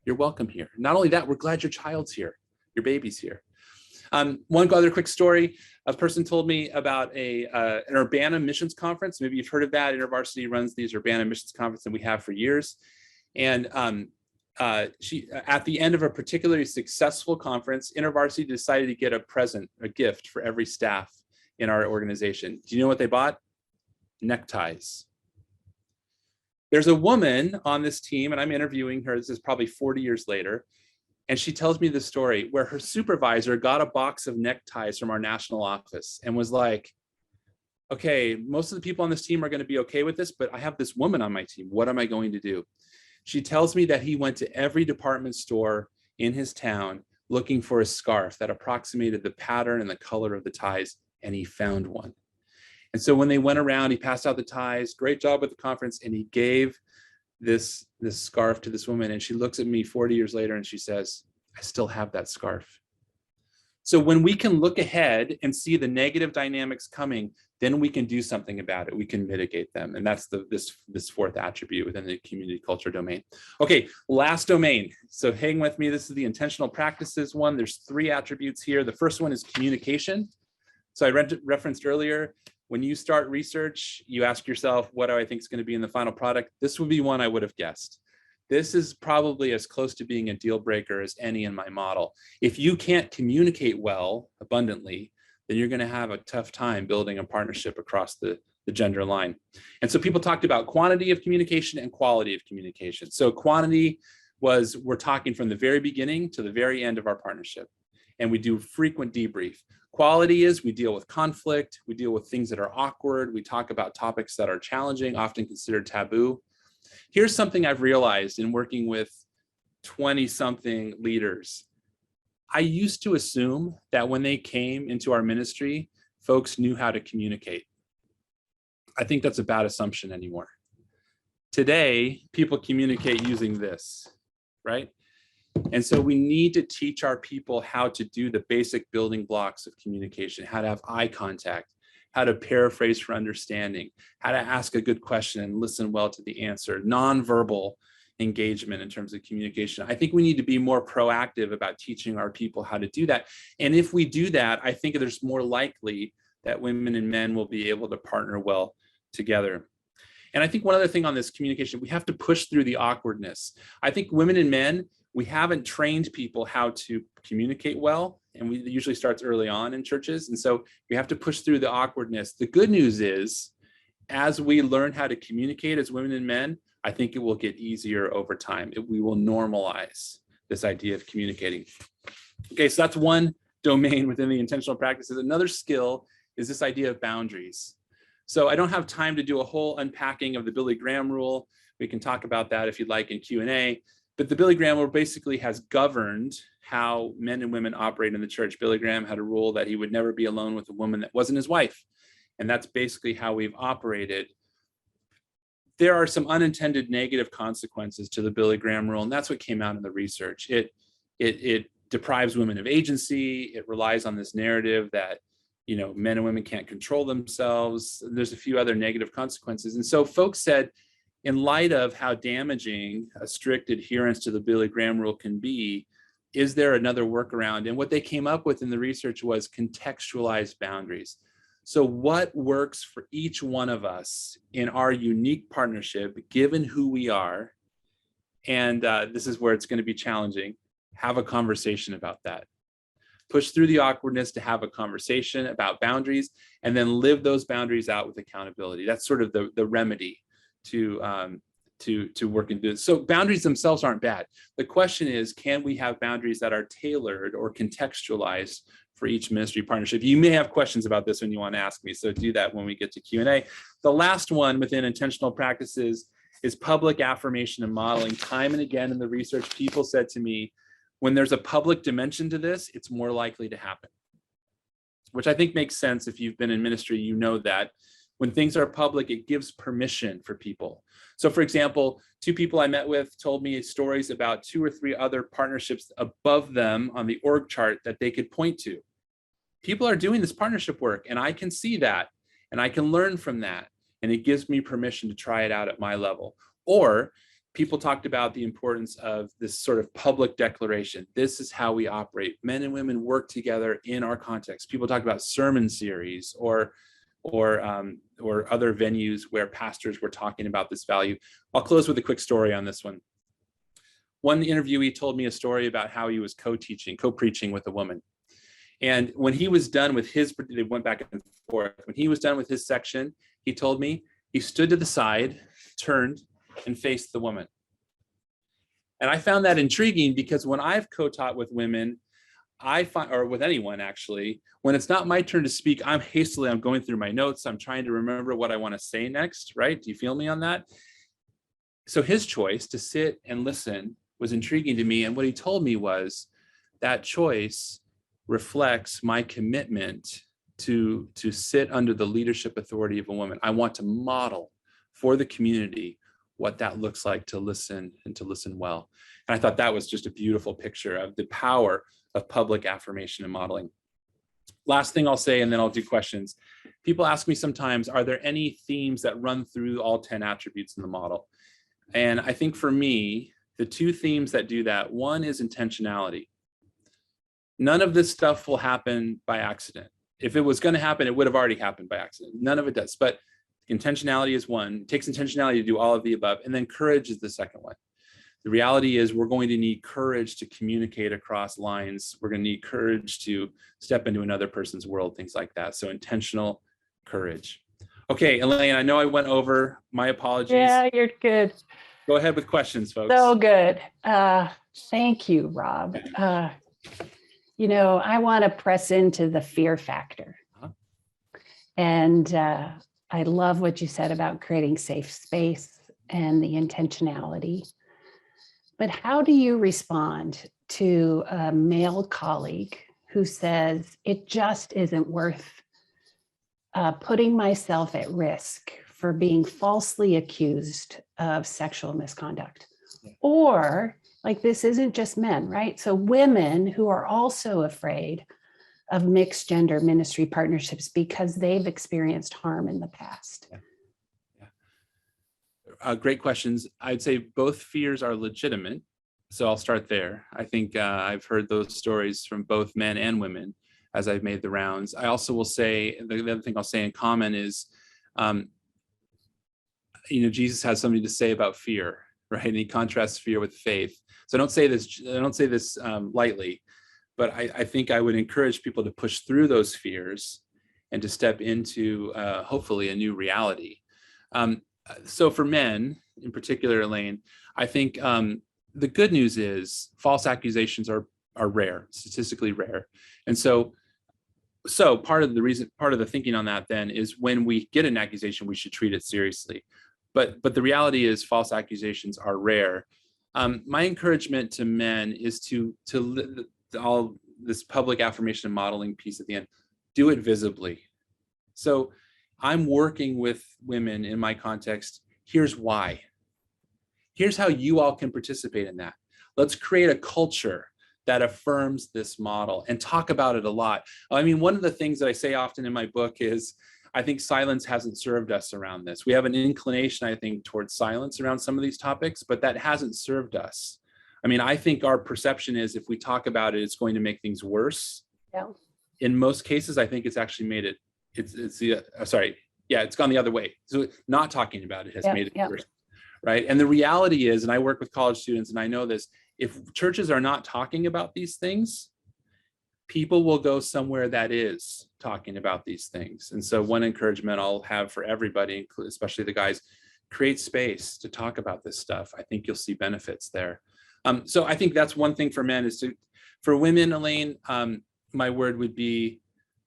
You're welcome here. Not only that, we're glad your child's here. Your baby's here. One other quick story. A person told me about an Urbana missions conference. Maybe you've heard of that. InterVarsity runs these Urbana missions conferences that we have for years. And she, at the end of a particularly successful conference, InterVarsity decided to get a gift for every staff in our organization. Do you know what they bought? Neckties. There's a woman on this team, and I'm interviewing her. This is probably 40 years later. And she tells me the story where her supervisor got a box of neckties from our national office and was like, okay, most of the people on this team are going to be okay with this, but I have this woman on my team. What am I going to do? She tells me that he went to every department store in his town looking for a scarf that approximated the pattern and the color of the ties, and he found one. And so when they went around, he passed out the ties, great job at the conference, and he gave this scarf to this woman. And she looks at me 40 years later and she says, I still have that scarf. So when we can look ahead and see the negative dynamics coming, then we can do something about it. We can mitigate them. And that's this fourth attribute within the community culture domain. Okay, last domain. So hang with me. This is the intentional practices one. There's 3 attributes here. The first one is communication. So I referenced earlier, when you start research, you ask yourself, what do I think is going to be in the final product? This would be one I would have guessed. This is probably as close to being a deal breaker as any in my model. If you can't communicate well, abundantly, then you're going to have a tough time building a partnership across the gender line. And so people talked about quantity of communication and quality of communication. So quantity was, we're talking from the very beginning to the very end of our partnership. And we do frequent debrief. Quality is we deal with conflict, we deal with things that are awkward, we talk about topics that are challenging, often considered taboo. Here's something I've realized in working with 20-something leaders. I used to assume that when they came into our ministry, folks knew how to communicate. I think that's a bad assumption anymore. Today, people communicate using this, right? And so we need to teach our people how to do the basic building blocks of communication, how to have eye contact, how to paraphrase for understanding, how to ask a good question and listen well to the answer, nonverbal engagement in terms of communication. I think we need to be more proactive about teaching our people how to do that. And if we do that, I think there's more likely that women and men will be able to partner well together. And I think one other thing on this communication, we have to push through the awkwardness. I think women and men, we haven't trained people how to communicate well, and it usually starts early on in churches. And so we have to push through the awkwardness. The good news is, as we learn how to communicate as women and men, I think it will get easier over time. We will normalize this idea of communicating. Okay, so that's one domain within the intentional practices. Another skill is this idea of boundaries. So I don't have time to do a whole unpacking of the Billy Graham rule. We can talk about that if you'd like in Q&A. But the Billy Graham rule basically has governed how men and women operate in the church. Billy Graham had a rule that he would never be alone with a woman that wasn't his wife. And that's basically how we've operated. There are some unintended negative consequences to the Billy Graham rule, and that's what came out in the research. It deprives women of agency. It relies on this narrative that, you know, men and women can't control themselves. There's a few other negative consequences. And so folks said, in light of how damaging a strict adherence to the Billy Graham rule can be, is there another workaround? And what they came up with in the research was contextualized boundaries. So what works for each one of us in our unique partnership, given who we are, and this is where it's going to be challenging, have a conversation about that. Push through the awkwardness to have a conversation about boundaries, and then live those boundaries out with accountability. That's sort of the remedy to work and do this. So boundaries themselves aren't bad. The question is, can we have boundaries that are tailored or contextualized for each ministry partnership? You may have questions about this when you want to ask me, so do that when we get to Q&A. The last one within intentional practices is public affirmation and modeling. Time and again in the research, people said to me, when there's a public dimension to this, it's more likely to happen, which I think makes sense. If you've been in ministry, you know that when things are public, it gives permission for people. So for example, 2 people I met with told me stories about 2 or 3 other partnerships above them on the org chart that they could point to. People are doing this partnership work, and I can see that, and I can learn from that, and it gives me permission to try it out at my level. Or people talked about the importance of this sort of public declaration. This is how we operate. Men and women work together in our context. People talk about sermon series or other venues where pastors were talking about this value. I'll close with a quick story on this one. One interviewee told me a story about how he was co-preaching with a woman. And when he was done with his, they went back and forth. When he was done with his section, he told me he stood to the side, turned, and faced the woman. And I found that intriguing because when I've co-taught with women, I find, or with anyone actually, when it's not my turn to speak, I'm going through my notes. I'm trying to remember what I want to say next, right? Do you feel me on that? So his choice to sit and listen was intriguing to me. And what he told me was that choice reflects my commitment to sit under the leadership authority of a woman. I want to model for the community what that looks like to listen and to listen well. And I thought that was just a beautiful picture of the power of public affirmation and modeling. Last thing I'll say, and then I'll do questions. People ask me sometimes, are there any themes that run through all 10 attributes in the model? And I think for me, the 2 themes that do that, one is intentionality. None of this stuff will happen by accident. If it was going to happen, it would have already happened by accident. None of it does. But intentionality is one. It takes intentionality to do all of the above. And then courage is the second one. The reality is we're going to need courage to communicate across lines. We're going to need courage to step into another person's world, things like that. So intentional courage. Okay, Elaine, I know I went over. My apologies. Yeah, you're good. Go ahead with questions, folks. So good. Thank you, Rob. You know, I want to press into the fear factor. And I love what you said about creating safe space and the intentionality. But how do you respond to a male colleague who says, it just isn't worth putting myself at risk for being falsely accused of sexual misconduct? Yeah. Or like, this isn't just men, right? So women who are also afraid of mixed gender ministry partnerships because they've experienced harm in the past. Yeah. Great questions. I'd say both fears are legitimate. So I'll start there. I think I've heard those stories from both men and women as I've made the rounds. I also will say, the other thing I'll say in common is, Jesus has something to say about fear, right? And he contrasts fear with faith. So I don't say this lightly, but I think I would encourage people to push through those fears and to step into hopefully a new reality. So for men in particular, Elaine, I think the good news is false accusations are rare, statistically rare. And so part of the thinking on that then is when we get an accusation, we should treat it seriously. But the reality is false accusations are rare. My encouragement to men is to all this public affirmation and modeling piece at the end, do it visibly. So I'm working with women in my context. Here's why. Here's how you all can participate in that. Let's create a culture that affirms this model and talk about it a lot. I mean, one of the things that I say often in my book is, I think silence hasn't served us around this. We have an inclination, I think, towards silence around some of these topics, but that hasn't served us. I mean, I think our perception is if we talk about it, it's going to make things worse. Yeah. In most cases, I think it's actually made it it's the sorry, yeah, it's gone the other way. So not talking about it has made it worse, right? And the reality is, and I work with college students, and I know this, if churches are not talking about these things, people will go somewhere that is talking about these things. And so one encouragement I'll have for everybody, especially the guys, create space to talk about this stuff. I think you'll see benefits there. So I think that's one thing for men is to, for women, Elaine, my word would be,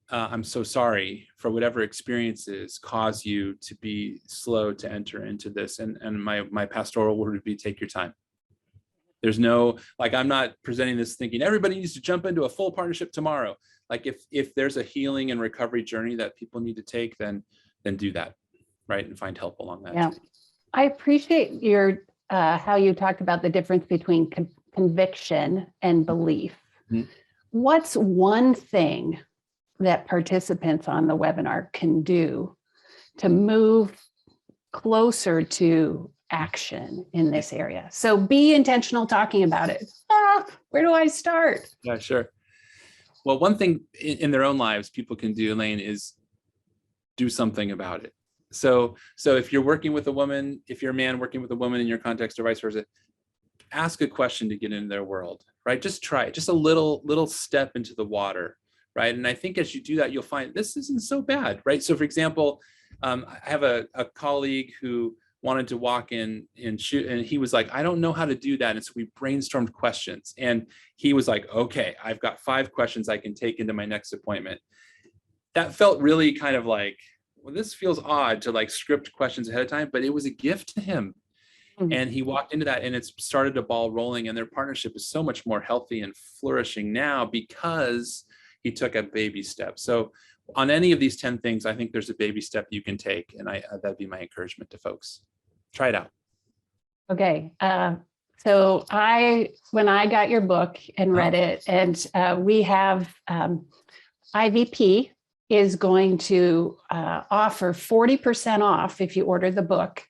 I'm so sorry for whatever experiences cause you to be slow to enter into this. And my pastoral word would be, take your time. There's no, like, I'm not presenting this thinking everybody needs to jump into a full partnership tomorrow. Like if there's a healing and recovery journey that people need to take, then do that, right? And find help along that. Yeah. I appreciate your, how you talked about the difference between conviction and belief. Mm-hmm. What's one thing that participants on the webinar can do to move closer to action in this area? So be intentional talking about it. Where do I start? Yeah, sure. Well, one thing in their own lives people can do, Elaine, is do something about it. So if you're working with a woman, if you're a man working with a woman in your context or vice versa, ask a question to get into their world, right? Just try it, just a little step into the water, right? And I think as you do that, you'll find this isn't so bad, right? So for example, I have a colleague who wanted to walk in and shoot, and he was like, I don't know how to do that. And so we brainstormed questions, and he was like, okay, I've got 5 questions I can take into my next appointment. That felt really kind of like, well, this feels odd to like script questions ahead of time, but it was a gift to him. Mm-hmm. And he walked into that, and it's started a ball rolling, and their partnership is so much more healthy and flourishing now because he took a baby step. So on any of these 10 things, I think there's a baby step you can take. And that'd be my encouragement to folks. Try it out. Okay. So when I got your book and read it, and we have IVP is going to offer 40% off if you order the book.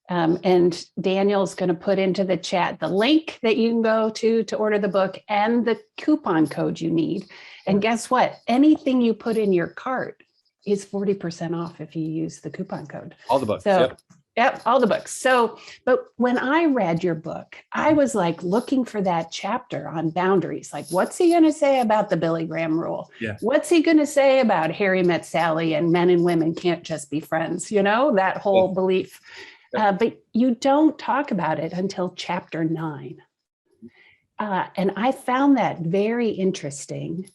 And Daniel's going to put into the chat the link that you can go to order the book and the coupon code you need. And guess what? Anything you put in your cart is 40% off if you use the coupon code. All the books. So, yep, all the books. So, but when I read your book, I was like looking for that chapter on boundaries. Like, what's he going to say about the Billy Graham rule? Yeah. What's he going to say about Harry met Sally and men and women can't just be friends? You know, that whole belief. But you don't talk about it until chapter 9. And I found that very interesting.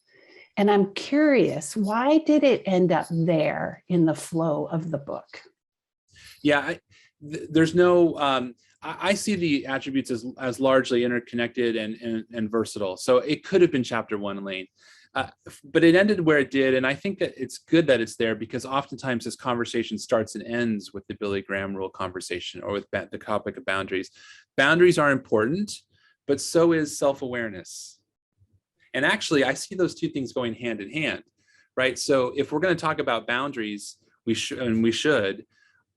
And I'm curious, why did it end up there in the flow of the book? Yeah, there's no, I see the attributes as largely interconnected and versatile. So it could have been chapter 1, Elaine. But it ended where it did. And I think that it's good that it's there, because oftentimes this conversation starts and ends with the Billy Graham rule conversation or with the topic of boundaries. Boundaries are important, but so is self-awareness. And actually, I see those two things going hand in hand, right? So if we're going to talk about boundaries, we should,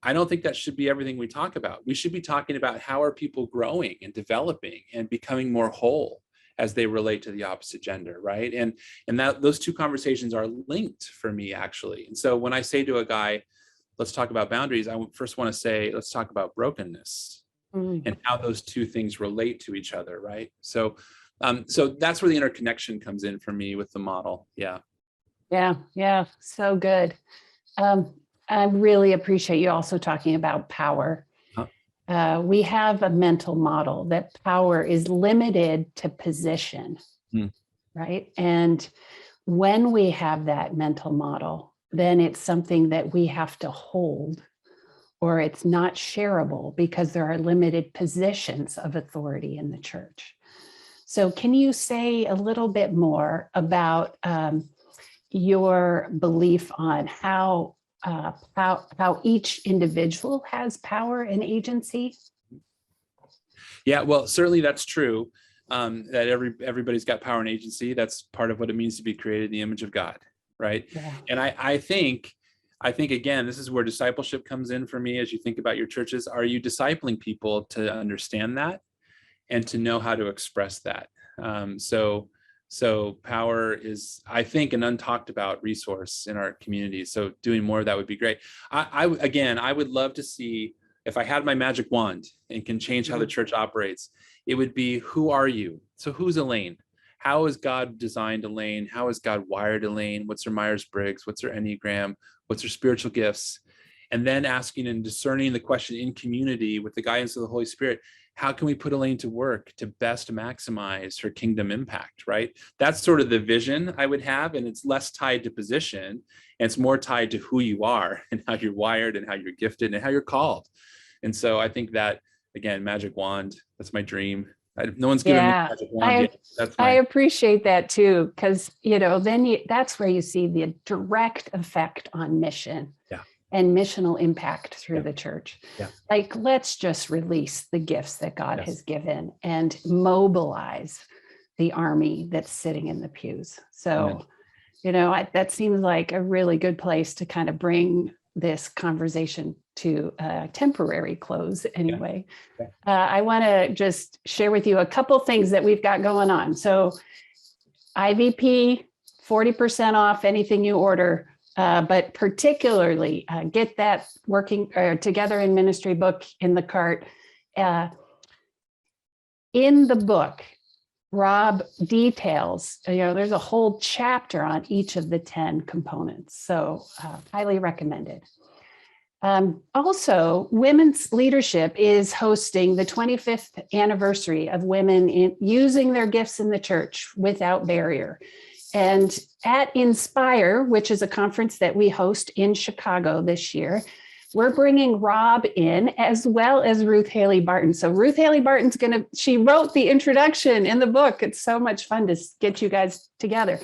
I don't think that should be everything we talk about. We should be talking about how are people growing and developing and becoming more whole as they relate to the opposite gender, right? And that those two conversations are linked for me, actually. And so when I say to a guy, let's talk about boundaries, I first want to say, let's talk about brokenness and how those two things relate to each other, right? So that's where the interconnection comes in for me with the model. Yeah. Yeah. So good. I really appreciate you also talking about power. We have a mental model that power is limited to position, right? And when we have that mental model, then it's something that we have to hold, or it's not shareable because there are limited positions of authority in the church. So can you say a little bit more about your belief on how each individual has power and agency? Yeah, well, certainly that's true. That everybody's got power and agency. That's part of what it means to be created in the image of God, right? Yeah. And I think again, this is where discipleship comes in for me. As you think about your churches, are you discipling people to understand that and to know how to express that? So So power is, I think, an untalked about resource in our community. So doing more of that would be great. Again, I would love to see, if I had my magic wand and can change how the church operates, it would be, who are you? So who's Elaine? How has God designed Elaine? How has God wired Elaine? What's her Myers-Briggs? What's her Enneagram? What's her spiritual gifts? And then asking and discerning the question in community with the guidance of the Holy Spirit, how can we put Elaine to work to best maximize her kingdom impact, right? That's sort of the vision I would have, and it's less tied to position, and it's more tied to who you are and how you're wired and how you're gifted and how you're called. And so I think that, again, magic wand, that's my dream. No one's given me a magic wand yet. That's I appreciate that too, because, then that's where you see the direct effect on mission. Yeah. And missional impact through the church. Yeah. Like, let's just release the gifts that God has given and mobilize the army that's sitting in the pews. So, that seems like a really good place to kind of bring this conversation to a temporary close anyway. Yeah. I want to just share with you a couple things that we've got going on. So IVP, 40% off anything you order. But particularly get that Working Together in Ministry book in the cart. In the book, Rob details, there's a whole chapter on each of the 10 components. So highly recommended. Also, Women's Leadership is hosting the 25th anniversary of women using their gifts in the church without barrier. And at Inspire, which is a conference that we host in Chicago this year, we're bringing Rob in as well as Ruth Haley Barton. So Ruth Haley Barton's she wrote the introduction in the book. It's so much fun to get you guys together.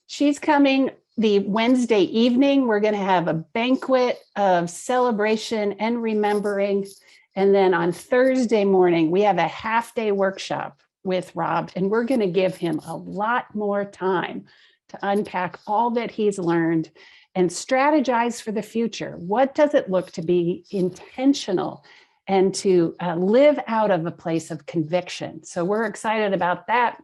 She's coming the Wednesday evening. We're going to have a banquet of celebration and remembering. And then on Thursday morning, we have a half-day workshop with Rob, and we're going to give him a lot more time to unpack all that he's learned and strategize for the future. What does it look to be intentional and to live out of a place of conviction? So we're excited about that.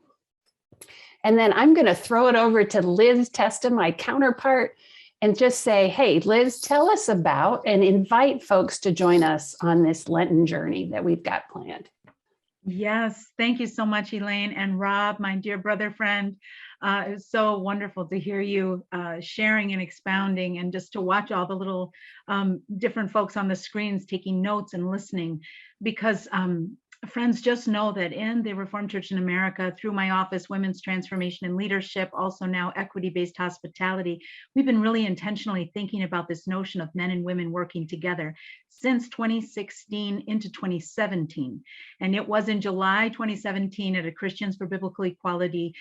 And then I'm going to throw it over to Liz Testa, my counterpart, and just say, hey, Liz, tell us about and invite folks to join us on this Lenten journey that we've got planned. Yes, thank you so much, Elaine and Rob, my dear brother friend. It was so wonderful to hear you sharing and expounding, and just to watch all the little different folks on the screens taking notes and listening, because friends, just know that in the Reformed Church in America, through my office, Women's Transformation and Leadership, also now Equity-Based Hospitality, we've been really intentionally thinking about this notion of men and women working together since 2016 into 2017. And it was in July 2017 at a Christians for Biblical Equality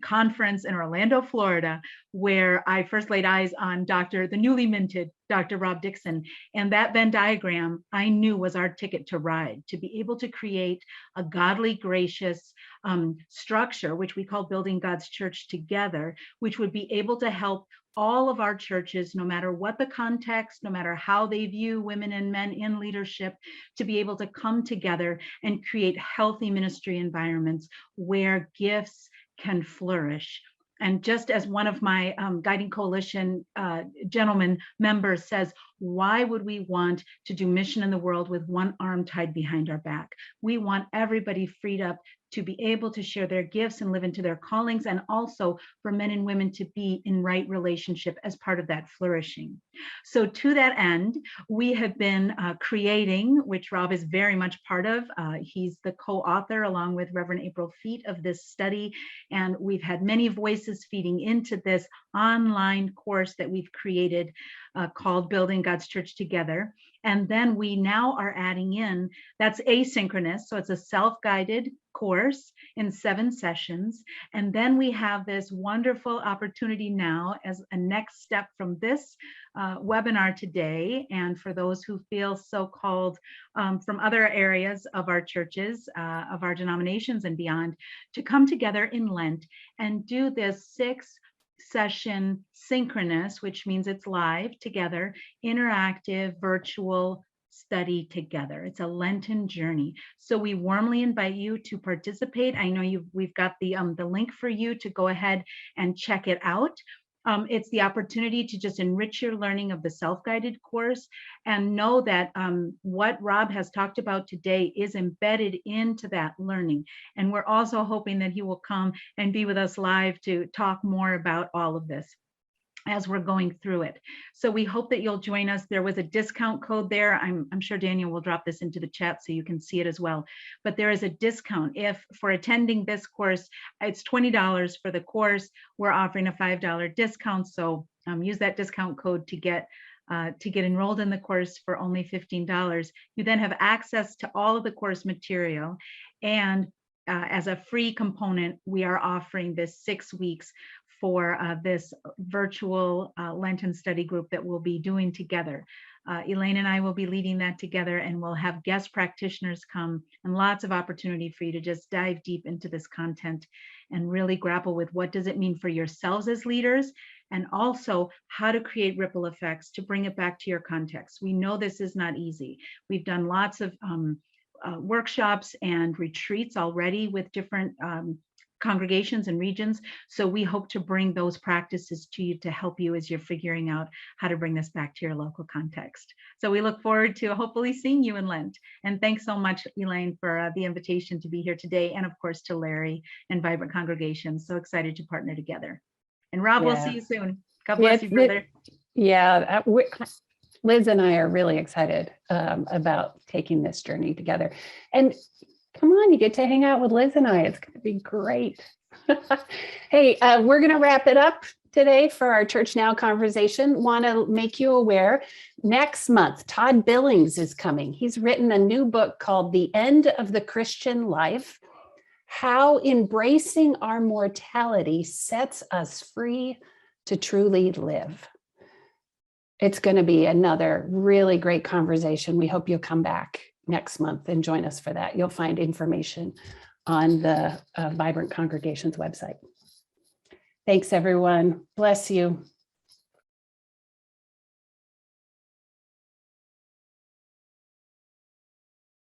conference in Orlando, Florida, where I first laid eyes on the newly minted Dr. Rob Dixon. And that Venn diagram I knew was our ticket to ride, to be able to create a godly, gracious structure, which we call Building God's Church Together, which would be able to help all of our churches, no matter what the context, no matter how they view women and men in leadership, to be able to come together and create healthy ministry environments where gifts can flourish. And just as one of my Guiding Coalition gentlemen members says, why would we want to do mission in the world with one arm tied behind our back? We want everybody freed up to be able to share their gifts and live into their callings, and also for men and women to be in right relationship as part of that flourishing. So to that end, we have been creating, which Rob is very much part of. He's the co-author along with Reverend April Feet of this study. And we've had many voices feeding into this online course that we've created called Building God's Church Together. And then we now are adding in, that's asynchronous. So it's a self-guided course in 7 sessions. And then we have this wonderful opportunity now as a next step from this webinar today. And for those who feel so called from other areas of our churches, of our denominations and beyond, to come together in Lent and do this 6-session synchronous, which means it's live together, interactive, virtual study together. It's a Lenten journey. So we warmly invite you to participate. I know we've got the link for you to go ahead and check it out. It's the opportunity to just enrich your learning of the self-guided course, and know that what Rob has talked about today is embedded into that learning. And we're also hoping that he will come and be with us live to talk more about all of this as we're going through it. So we hope that you'll join us. There was a discount code there. I'm sure Daniel will drop this into the chat so you can see it as well. But there is a discount. If for attending this course, it's $20 for the course, we're offering a $5 discount. So use that discount code to get enrolled in the course for only $15. You then have access to all of the course material. And as a free component, we are offering this 6 weeks for this virtual Lenten study group that we'll be doing together. Elaine and I will be leading that together, and we'll have guest practitioners come, and lots of opportunity for you to just dive deep into this content and really grapple with what does it mean for yourselves as leaders, and also how to create ripple effects to bring it back to your context. We know this is not easy. We've done lots of workshops and retreats already with different congregations and regions. So we hope to bring those practices to you to help you as you're figuring out how to bring this back to your local context. So we look forward to hopefully seeing you in Lent. And thanks so much, Elaine, for the invitation to be here today. And of course to Larry and Vibrant Congregations. So excited to partner together. And Rob, we'll see you soon. God bless you, brother. Yeah, Liz and I are really excited about taking this journey together. And come on, you get to hang out with Liz and I. It's going to be great. Hey, we're going to wrap it up today for our Church Now conversation. Want to make you aware, next month, Todd Billings is coming. He's written a new book called The End of the Christian Life: How Embracing Our Mortality Sets Us Free to Truly Live. It's going to be another really great conversation. We hope you'll come back next month and join us for that. You'll find information on the Vibrant Congregations website. Thanks, everyone. Bless you.